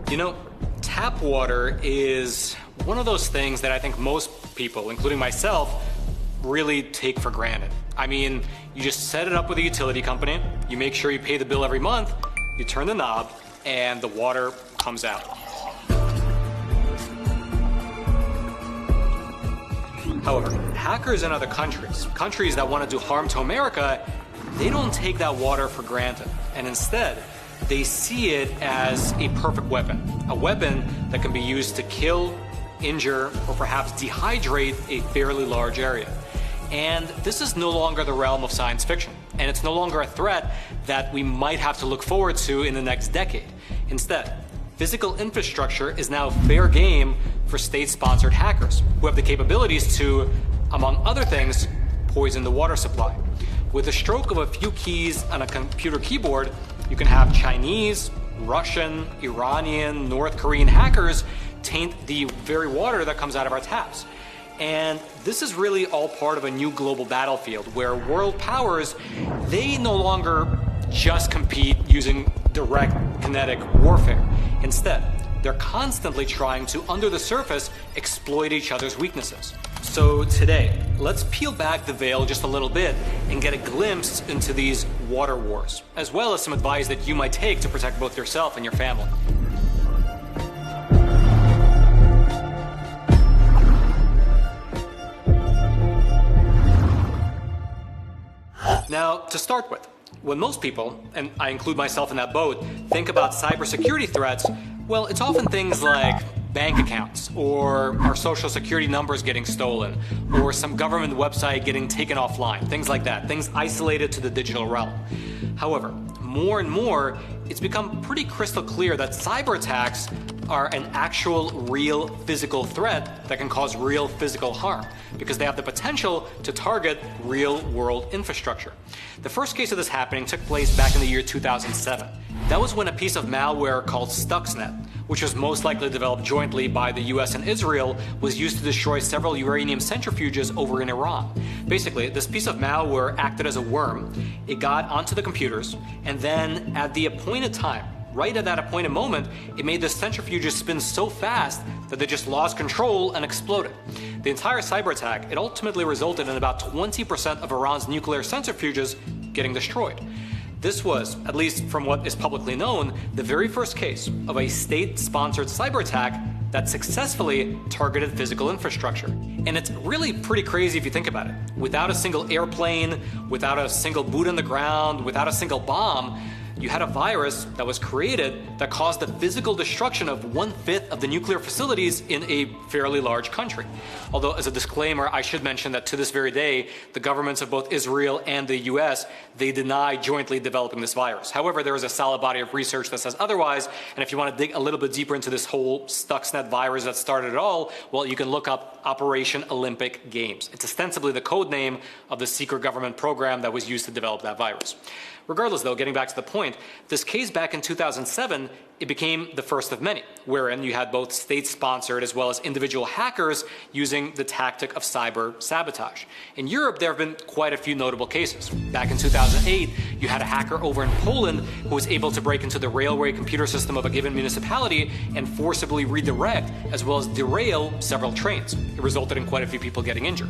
You know, tap water is one of those things that I think most people, including myself, really take for granted. I mean, you just set it up with a utility company, you make sure you pay the bill every month, you turn the knob, and the water comes out. However, hackers in other countries that want to do harm to America, they don't take that water for granted. And instead, they see it as a perfect weapon. A weapon that can be used to kill, injure, or perhaps dehydrate a fairly large area. And this is no longer the realm of science fiction. And it's no longer a threat that we might have to look forward to in the next decade. Instead, physical infrastructure is now fair game for state-sponsored hackers who have the capabilities to, among other things, poison the water supply. With the stroke of a few keys on a computer keyboard, you can have Chinese, Russian, Iranian, North Korean hackers taint the very water that comes out of our taps. And this is really all part of a new global battlefield where world powers, they no longer just compete using direct kinetic warfare. Instead, they're constantly trying to, under the surface, exploit each other's weaknesses. So today, let's peel back the veil just a little bit and get a glimpse into these water wars, as well as some advice that you might take to protect both yourself and your family. Now, to start with, when most people, and I include myself in that boat, think about cybersecurity threats, well, it's often things like bank accounts, or our social security numbers getting stolen, or some government website getting taken offline, things like that, things isolated to the digital realm. However, more and more, it's become pretty crystal clear that cyber attacks are an actual real physical threat that can cause real physical harm because they have the potential to target real world infrastructure. The first case of this happening took place back in the year 2007. That was when a piece of malware called Stuxnet, which was most likely developed jointly by the US and Israel, was used to destroy several uranium centrifuges over in Iran. Basically, this piece of malware acted as a worm. It got onto the computers, and then at the appointed time, right at that appointed moment, it made the centrifuges spin so fast that they just lost control and exploded. The entire cyber attack, it ultimately resulted in about 20% of Iran's nuclear centrifuges getting destroyed. This was, at least from what is publicly known, the very first case of a state-sponsored cyber attack that successfully targeted physical infrastructure. And it's really pretty crazy if you think about it. Without a single airplane, without a single boot on the ground, without a single bomb, you had a virus that was created that caused the physical destruction of 1/5 of the nuclear facilities in a fairly large country. Although, as a disclaimer, I should mention that to this very day, the governments of both Israel and the US, they deny jointly developing this virus. However, there is a solid body of research that says otherwise, and if you want to dig a little bit deeper into this whole Stuxnet virus that started it all, well, you can look up Operation Olympic Games. It's ostensibly the code name of the secret government program that was used to develop that virus. Regardless, though, getting back to the point, this case back in 2007, it became the first of many, wherein you had both state-sponsored as well as individual hackers using the tactic of cyber sabotage. In Europe, there have been quite a few notable cases. Back in 2008, you had a hacker over in Poland who was able to break into the railway computer system of a given municipality and forcibly redirect as well as derail several trains. It resulted in quite a few people getting injured.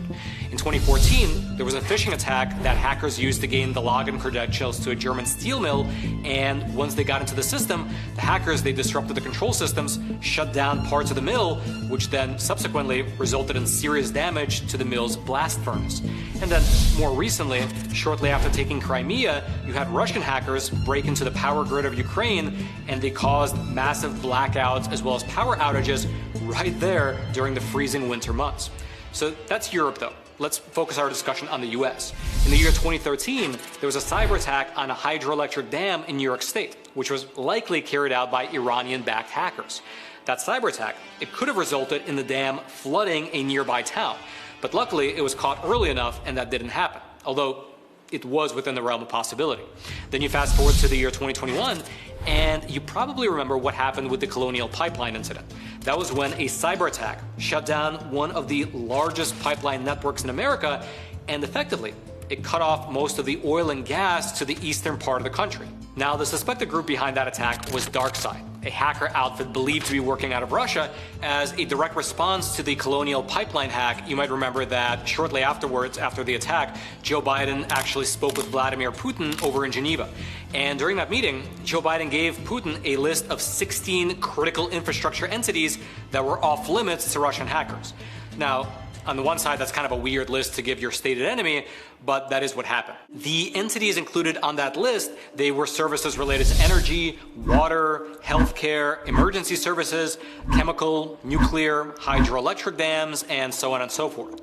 In 2014, there was a phishing attack that hackers used to gain the login credentials to a German steel mill, and once they got into the system, the hackers, they disrupted the control systems, shut down parts of the mill, which then subsequently resulted in serious damage to the mill's blast furnace. And then more recently, shortly after taking Crimea, you had Russian hackers break into the power grid of Ukraine, and they caused massive blackouts as well as power outages right there during the freezing winter months. So that's Europe, though. Let's focus our discussion on the US. In the year 2013, there was a cyber attack on a hydroelectric dam in New York State, which was likely carried out by Iranian-backed hackers. That cyber attack, it could have resulted in the dam flooding a nearby town, but luckily it was caught early enough and that didn't happen, although it was within the realm of possibility. Then you fast forward to the year 2021, and you probably remember what happened with the Colonial Pipeline incident. That was when a cyber attack shut down one of the largest pipeline networks in America, and effectively, it cut off most of the oil and gas to the eastern part of the country. Now, the suspected group behind that attack was DarkSide, a hacker outfit believed to be working out of Russia as a direct response to the Colonial Pipeline hack. You might remember that shortly afterwards, after the attack, Joe Biden actually spoke with Vladimir Putin over in Geneva. And during that meeting, Joe Biden gave Putin a list of 16 critical infrastructure entities that were off limits to Russian hackers. Now, on the one side, that's kind of a weird list to give your stated enemy, but that is what happened. The entities included on that list, they were services related to energy, water, healthcare, emergency services, chemical, nuclear, hydroelectric dams, and so on and so forth.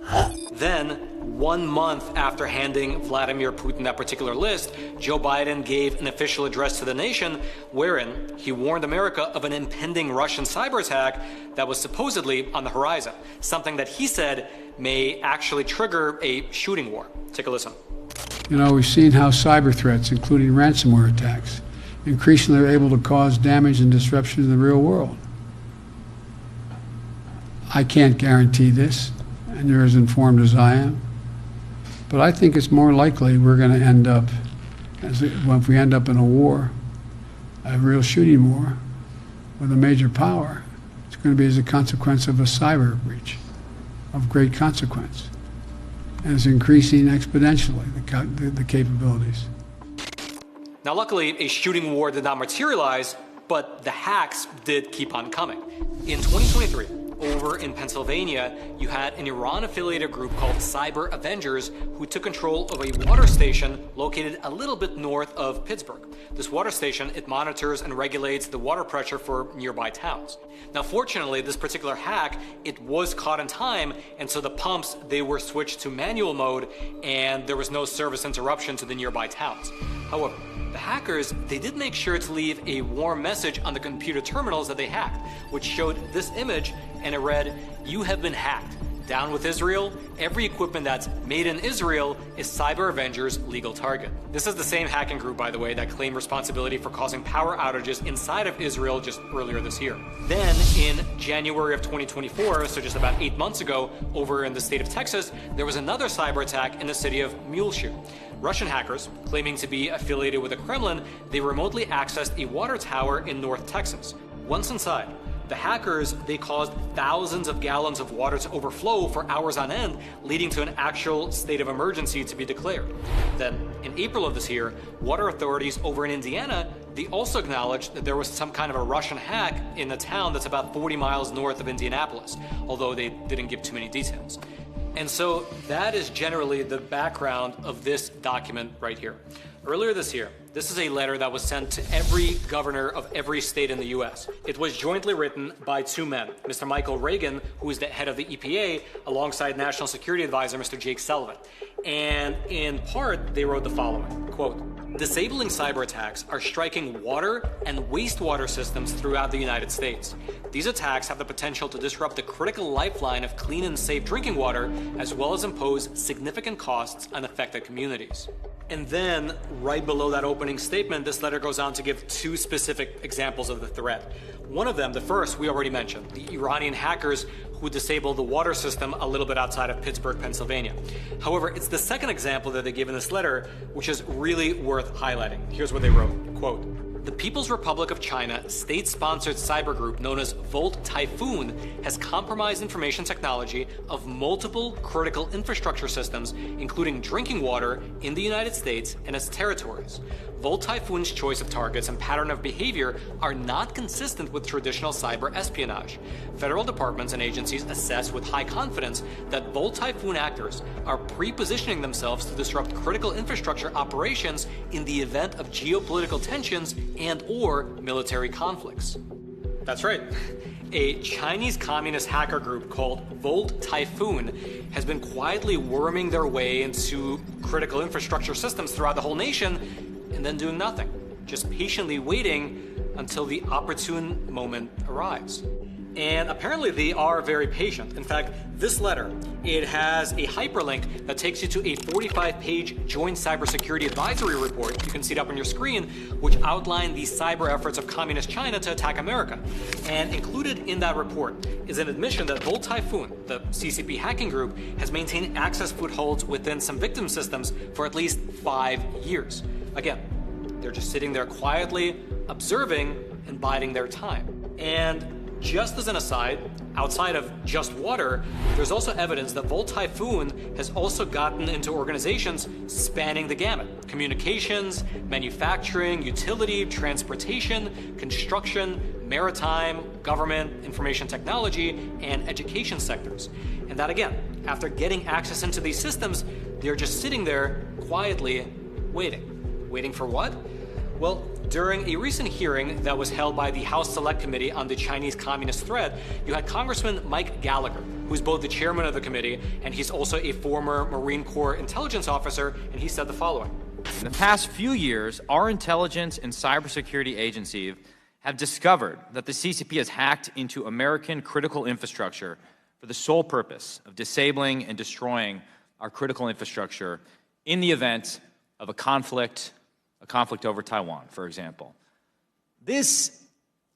Then, 1 month after handing Vladimir Putin that particular list, Joe Biden gave an official address to the nation wherein he warned America of an impending Russian cyber attack that was supposedly on the horizon, something that he said may actually trigger a shooting war. Take a listen. You know, we've seen how cyber threats, including ransomware attacks, increasingly are able to cause damage and disruption in the real world. I can't guarantee this, and you're as informed as I am. But I think it's more likely we're going to end up, if we end up in a war, a real shooting war with a major power, it's going to be as a consequence of a cyber breach of great consequence. And it's increasing exponentially, the capabilities. Now, luckily, a shooting war did not materialize, but the hacks did keep on coming. In 2023, over in Pennsylvania, you had an Iran-affiliated group called Cyber Avengers who took control of a water station located a little bit north of Pittsburgh. This water station, it monitors and regulates the water pressure for nearby towns. Now, fortunately, this particular hack, it was caught in time, and so the pumps, they were switched to manual mode, and there was no service interruption to the nearby towns. However, the hackers, they did make sure to leave a warm message on the computer terminals that they hacked, which showed this image, and it read, "You have been hacked. Down with Israel. Every equipment that's made in Israel is Cyber Avengers' legal target." This is the same hacking group, by the way, that claimed responsibility for causing power outages inside of Israel just earlier this year. Then, in January of 2024, so just about 8 months ago, over in the state of Texas, there was another cyber attack in the city of Muleshoe. Russian hackers, claiming to be affiliated with the Kremlin, they remotely accessed a water tower in North Texas. Once inside, the hackers, they caused thousands of gallons of water to overflow for hours on end, leading to an actual state of emergency to be declared. Then, in April of this year, water authorities over in Indiana, they also acknowledged that there was some kind of a Russian hack in a town that's about 40 miles north of Indianapolis, although they didn't give too many details. And so that is generally the background of this document right here. Earlier this year, this is a letter that was sent to every governor of every state in the U.S. It was jointly written by two men, Mr. Michael Reagan, who is the head of the EPA, alongside National Security Advisor Mr. Jake Sullivan. And in part, they wrote the following, quote, "Disabling cyber attacks are striking water and wastewater systems throughout the United States. These attacks have the potential to disrupt the critical lifeline of clean and safe drinking water, as well as impose significant costs on affected communities." And then, right below that opening statement, this letter goes on to give two specific examples of the threat. One of them, the first, we already mentioned, the Iranian hackers who disabled the water system a little bit outside of Pittsburgh, Pennsylvania. However, it's the second example that they give in this letter, which is really worth highlighting. Here's what they wrote, quote, "The People's Republic of China state-sponsored cyber group known as Volt Typhoon has compromised information technology of multiple critical infrastructure systems, including drinking water, in the United States and its territories. Volt Typhoon's choice of targets and pattern of behavior are not consistent with traditional cyber espionage. Federal departments and agencies assess with high confidence that Volt Typhoon actors are pre-positioning themselves to disrupt critical infrastructure operations in the event of geopolitical tensions and/or military conflicts." That's right. A Chinese communist hacker group called Volt Typhoon has been quietly worming their way into critical infrastructure systems throughout the whole nation and then doing nothing, just patiently waiting until the opportune moment arrives. And apparently they are very patient. In fact, this letter, it has a hyperlink that takes you to a 45-page joint cybersecurity advisory report. You can see it up on your screen, which outline the cyber efforts of communist China to attack America. And included in that report is an admission that Volt Typhoon, the CCP hacking group, has maintained access footholds within some victim systems for at least 5 years. Again, They're just sitting there quietly, observing and biding their time. And just as an aside, outside of just water, there's also evidence that Volt Typhoon has also gotten into organizations spanning the gamut: communications, manufacturing, utility, transportation, construction, maritime, government, information technology, and education sectors. And that again, after getting access into these systems, they're just sitting there quietly waiting. Waiting for what? Well, during a recent hearing that was held by the House Select Committee on the Chinese Communist threat, you had Congressman Mike Gallagher, who's both the chairman of the committee and he's also a former Marine Corps intelligence officer, and he said the following. In the past few years, our intelligence and cybersecurity agencies have discovered that the CCP has hacked into American critical infrastructure for the sole purpose of disabling and destroying our critical infrastructure in the event of a conflict over Taiwan, for example. This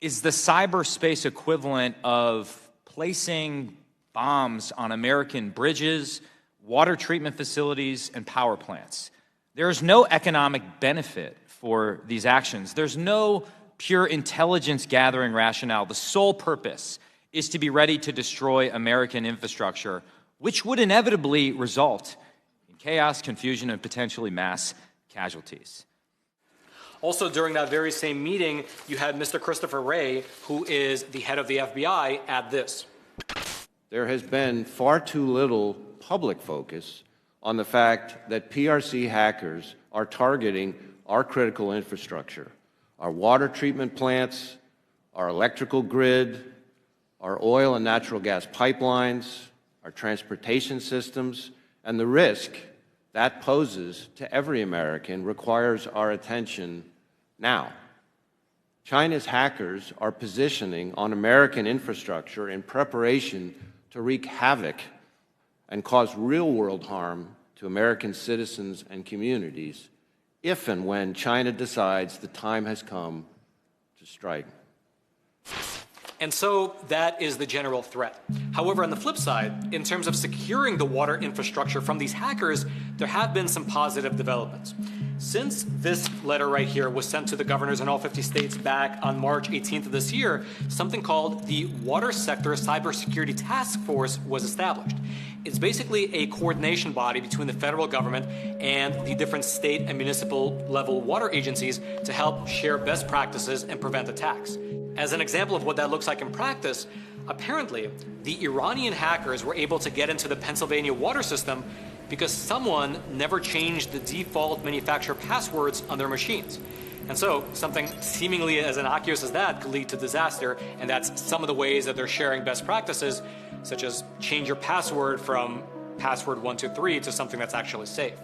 is the cyberspace equivalent of placing bombs on American bridges, water treatment facilities, and power plants. There is no economic benefit for these actions. There's no pure intelligence gathering rationale. The sole purpose is to be ready to destroy American infrastructure, which would inevitably result in chaos, confusion, and potentially mass casualties. Also, during that very same meeting, you had Mr. Christopher Wray, who is the head of the FBI, add this. There has been far too little public focus on the fact that PRC hackers are targeting our critical infrastructure, our water treatment plants, our electrical grid, our oil and natural gas pipelines, our transportation systems, and the risk that poses to every American requires our attention now. China's hackers are positioning on American infrastructure in preparation to wreak havoc and cause real-world harm to American citizens and communities if and when China decides the time has come to strike. And so that is the general threat. However, on the flip side, in terms of securing the water infrastructure from these hackers, there have been some positive developments. Since this letter right here was sent to the governors in all 50 states back on March 18th of this year, something called the Water Sector Cybersecurity Task Force was established. It's basically a coordination body between the federal government and the different state and municipal level water agencies to help share best practices and prevent attacks. As an example of what that looks like in practice, apparently the Iranian hackers were able to get into the Pennsylvania water system because someone never changed the default manufacturer passwords on their machines. And so something seemingly as innocuous as that could lead to disaster, and that's some of the ways that they're sharing best practices, such as change your password from password 123 to something that's actually safe.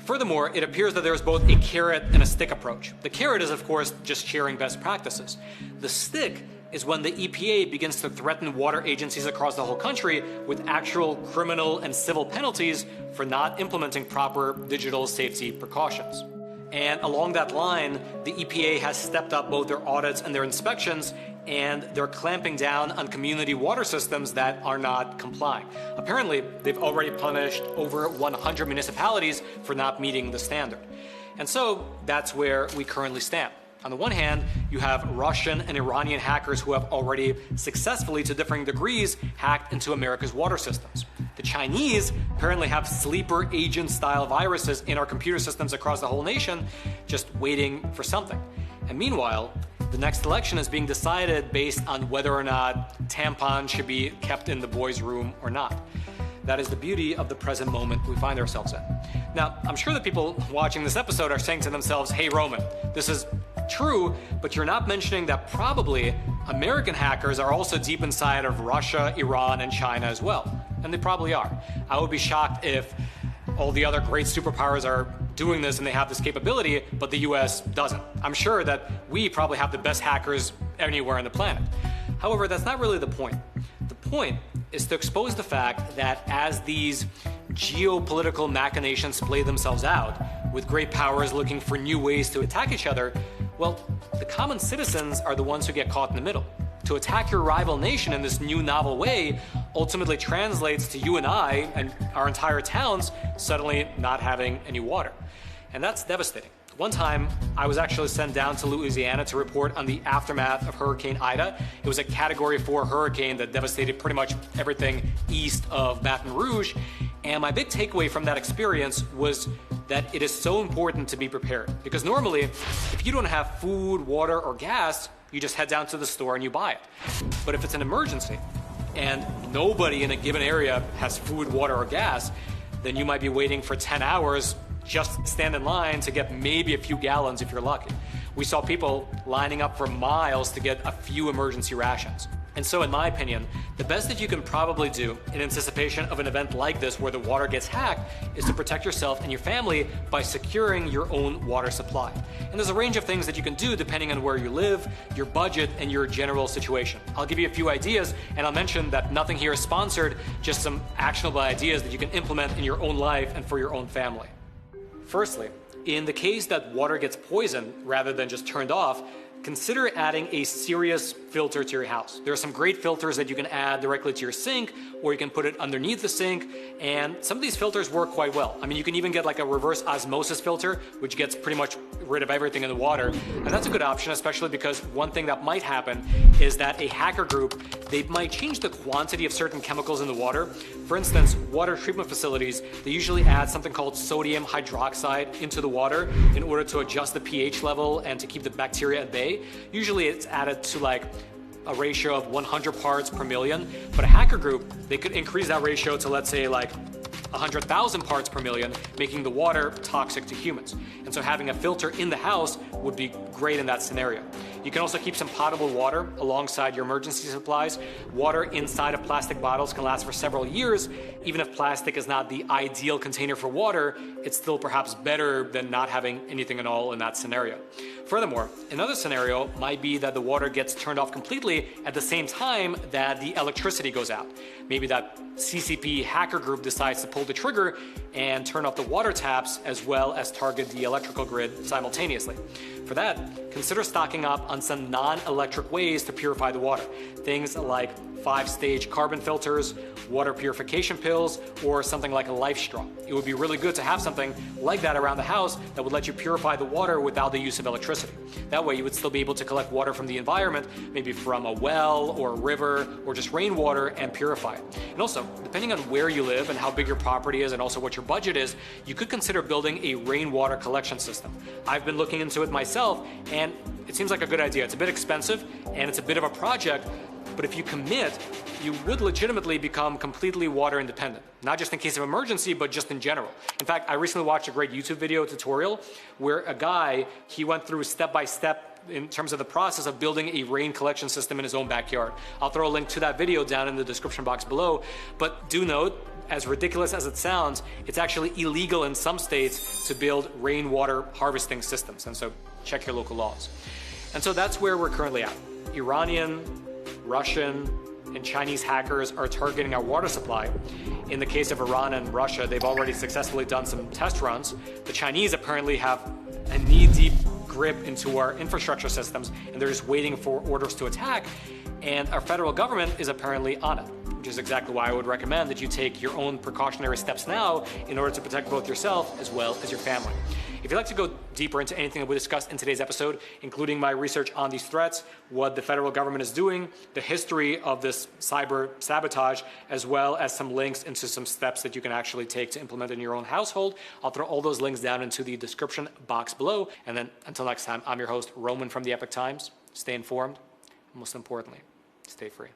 Furthermore, it appears that there's both a carrot and a stick approach. The carrot is, of course, just sharing best practices. The stick is when the EPA begins to threaten water agencies across the whole country with actual criminal and civil penalties for not implementing proper digital safety precautions. And along that line, the EPA has stepped up both their audits and their inspections, and they're clamping down on community water systems that are not complying. Apparently, they've already punished over 100 municipalities for not meeting the standard. And so that's where we currently stand. On the one hand, you have Russian and Iranian hackers who have already successfully, to differing degrees, hacked into America's water systems. The Chinese apparently have sleeper agent-style viruses in our computer systems across the whole nation, just waiting for something. And meanwhile, the next election is being decided based on whether or not tampons should be kept in the boys' room or not. That is the beauty of the present moment we find ourselves in. Now, I'm sure that people watching this episode are saying to themselves, hey, Roman, this is true, but you're not mentioning that probably American hackers are also deep inside of Russia, Iran, and China as well. And they probably are. I would be shocked if all the other great superpowers are doing this and they have this capability, but the US doesn't. I'm sure that we probably have the best hackers anywhere on the planet. However, that's not really the point. The point is to expose the fact that as these geopolitical machinations play themselves out, with great powers looking for new ways to attack each other, well, the common citizens are the ones who get caught in the middle. To attack your rival nation in this new novel way ultimately translates to you and I and our entire towns suddenly not having any water. And that's devastating. One time, I was actually sent down to Louisiana to report on the aftermath of Hurricane Ida. It was a Category 4 hurricane that devastated pretty much everything east of Baton Rouge. And my big takeaway from that experience was that it is so important to be prepared. Because normally, if you don't have food, water, or gas, you just head down to the store and you buy it. But if it's an emergency, and nobody in a given area has food, water, or gas, then you might be waiting for 10 hours just stand in line to get maybe a few gallons if you're lucky. We saw people lining up for miles to get a few emergency rations. And so in my opinion, the best that you can probably do in anticipation of an event like this where the water gets hacked is to protect yourself and your family by securing your own water supply. And there's a range of things that you can do depending on where you live, your budget, and your general situation. I'll give you a few ideas, and I'll mention that nothing here is sponsored, just some actionable ideas that you can implement in your own life and for your own family. Firstly, in the case that water gets poisoned rather than just turned off, consider adding a serious filter to your house. There are some great filters that you can add directly to your sink, or you can put it underneath the sink, and some of these filters work quite well. I mean, you can even get like a reverse osmosis filter, which gets pretty much rid of everything in the water, and that's a good option, especially because one thing that might happen is that a hacker group, they might change the quantity of certain chemicals in the water. For instance, water treatment facilities, they usually add something called sodium hydroxide into the water in order to adjust the pH level and to keep the bacteria at bay. Usually it's added to like a ratio of 100 parts per million, but a hacker group, they could increase that ratio to, let's say, like 100,000 parts per million, making the water toxic to humans. And so having a filter in the house would be great in that scenario. You can also keep some potable water alongside your emergency supplies. Water inside of plastic bottles can last for several years. Even if plastic is not the ideal container for water, it's still perhaps better than not having anything at all in that scenario. Furthermore, another scenario might be that the water gets turned off completely at the same time that the electricity goes out. Maybe that CCP hacker group decides to pull the trigger and turn off the water taps as well as target the electrical grid simultaneously. For that, consider stocking up on some non-electric ways to purify the water. Things like 5-stage carbon filters, water purification pills, or something like a life straw. It would be really good to have something like that around the house that would let you purify the water without the use of electricity. That way you would still be able to collect water from the environment, maybe from a well or a river or just rainwater, and purify it. And also, depending on where you live and how big your property is and also what your budget is, you could consider building a rainwater collection system. I've been looking into it myself, and it seems like a good idea. It's a bit expensive and it's a bit of a project, but if you commit, you would legitimately become completely water independent. Not just in case of emergency, but just in general. In fact, I recently watched a great YouTube video tutorial where a guy, he went through step by step in terms of the process of building a rain collection system in his own backyard. I'll throw a link to that video down in the description box below, but do note, as ridiculous as it sounds, it's actually illegal in some states to build rainwater harvesting systems, and so check your local laws. And so that's where we're currently at. Iranian, Russian, and Chinese hackers are targeting our water supply. In the case of Iran and Russia, they've already successfully done some test runs. The Chinese apparently have a knee-deep grip into our infrastructure systems, and they're just waiting for orders to attack. And our federal government is apparently on it, which is exactly why I would recommend that you take your own precautionary steps now in order to protect both yourself as well as your family. If you'd like to go deeper into anything that we discussed in today's episode, including my research on these threats, what the federal government is doing, the history of this cyber sabotage, as well as some links into some steps that you can actually take to implement in your own household, I'll throw all those links down into the description box below. And then until next time, I'm your host, Roman from the Epoch Times. Stay informed, and most importantly, stay free.